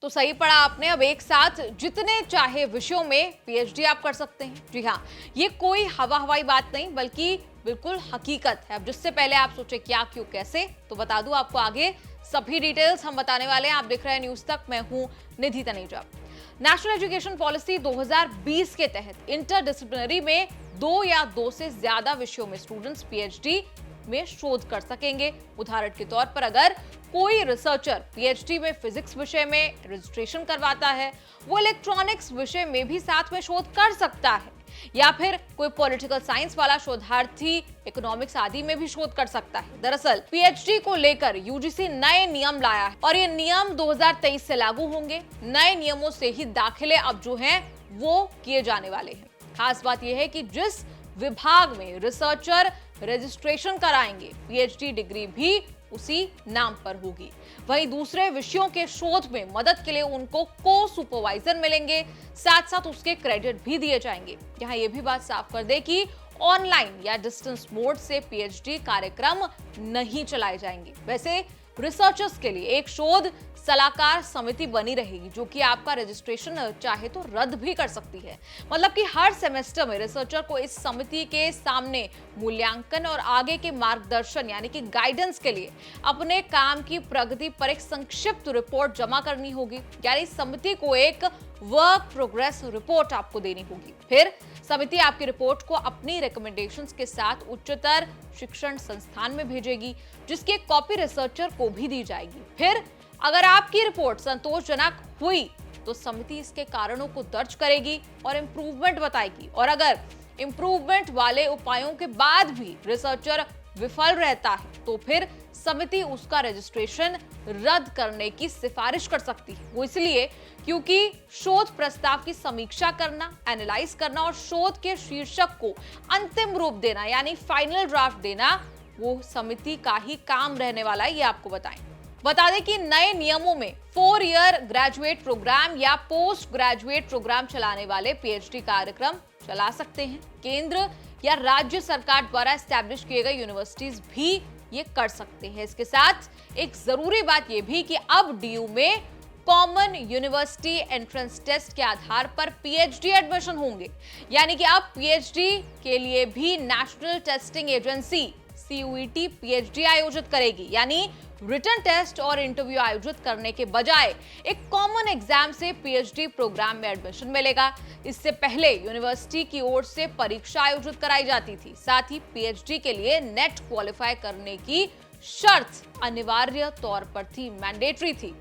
तो सही पढ़ा आपने। अब एक साथ जितने चाहे विषयों में पीएचडी आप कर सकते हैं। जी हाँ, ये कोई हवाई बात नहीं बल्कि बिल्कुल हकीकत है। अब जिससे पहले आप सोचे क्या, क्यों, कैसे, तो बता दूं आपको आगे सभी डिटेल्स हम बताने वाले हैं। आप देख रहे हैं न्यूज तक, मैं हूं निधि तनेजा। नेशनल एजुकेशन पॉलिसी 2020 के तहत इंटरडिसिप्लिनरी में 2 या 2 से ज्यादा विषयों में स्टूडेंट्स पीएचडी में शोध कर सकेंगे। उदाहरण के तौर पर अगर कोई रिसर्चर पीएचडी में फिजिक्स विषय में रजिस्ट्रेशन करवाता है, वो इलेक्ट्रॉनिक्स विषय में भी साथ में शोध कर सकता है, या फिर कोई पॉलिटिकल साइंस वाला शोधार्थी इकोनॉमिक्स आदि में भी शोध कर सकता है। दरअसल पीएचडी को लेकर यूजीसी नए नियम लाया है और ये नियम 2023 से लागू होंगे। नए नियमों से ही दाखिले अब जो हैं वो किए जाने वाले हैं। खास बात यह है कि जिस विभाग में रिसर्चर रजिस्ट्रेशन कराएंगे, पीएचडी डिग्री भी उसी नाम पर होगी। वहीं दूसरे विषयों के शोध में मदद के लिए उनको को सुपरवाइजर मिलेंगे, साथ साथ उसके क्रेडिट भी दिए जाएंगे। यहाँ ये भी बात साफ कर दे कि ऑनलाइन या डिस्टेंस मोड से पीएचडी कार्यक्रम नहीं चलाए जाएंगे। वैसे रिसर्चर्स के लिए एक शोध सलाहकार समिति बनी रहेगी, जो कि आपका रजिस्ट्रेशन चाहे तो रद्द भी कर सकती है। मतलब कि हर सेमेस्टर में रिसर्चर को इस समिति के सामने मूल्यांकन और आगे के मार्गदर्शन यानी कि गाइडेंस के लिए अपने काम की प्रगति पर एक संक्षिप्त रिपोर्ट जमा करनी होगी। यानी समिति को एक वर्क प्रोग्रेस रिपोर्ट आपको देनी होगी। फिर समिति आपकी रिपोर्ट को अपनी रिकमेंडेशंस के साथ उच्चतर शिक्षण संस्थान में भेजेगी, जिसकी एक कॉपी रिसर्चर को भी दी जाएगी। फिर अगर आपकी रिपोर्ट संतोषजनक हुई तो समिति इसके कारणों को दर्ज करेगी और इम्प्रूवमेंट बताएगी। और अगर इम्प्रूवमेंट वाले उपायों के बाद भी रिसर्चर विफल रहता है तो फिर समिति उसका रजिस्ट्रेशन रद्द करने की सिफारिश कर सकती है। वो इसलिए क्योंकि शोध प्रस्ताव की समीक्षा करना, एनालाइज करना और शोध के शीर्षक को अंतिम रूप देना यानी फाइनल ड्राफ्ट देना वो समिति का ही काम रहने वाला है। ये आपको बता दें कि नए नियमों में 4 ईयर ग्रेजुएट प्रोग्राम या पोस्ट ग्रेजुएट प्रोग्राम चलाने वाले पीएचडी कार्यक्रम चला सकते हैं। केंद्र या राज्य सरकार द्वारा एस्टैब्लिश किए गए यूनिवर्सिटीज भी ये कर सकते हैं। इसके साथ एक जरूरी बात यह भी कि अब डीयू में कॉमन यूनिवर्सिटी एंट्रेंस टेस्ट के आधार पर पीएचडी एडमिशन होंगे। यानी कि अब पीएचडी के लिए भी national testing agency CUET PhD आयोजित करेगी। यानी रिटन टेस्ट और इंटरव्यू आयोजित करने के बजाय एक कॉमन एग्जाम से पीएचडी प्रोग्राम में एडमिशन मिलेगा। इससे पहले यूनिवर्सिटी की ओर से परीक्षा आयोजित कराई जाती थी। साथ ही पीएचडी के लिए नेट क्वालिफाई करने की शर्त अनिवार्य तौर पर थी, मैंडेटरी थी।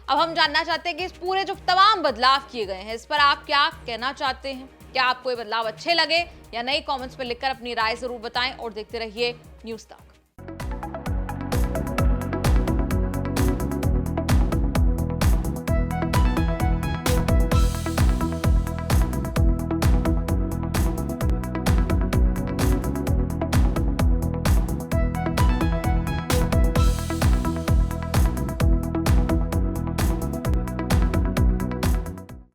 अब हम जानना चाहते हैं कि इस पूरे जो तमाम बदलाव किए गए हैं, इस पर आप क्या कहना चाहते हैं? क्या आपको ये बदलाव अच्छे लगे या नहीं? कमेंट्स में लिखकर अपनी राय जरूर बताएं और देखते रहिए न्यूज़ तक।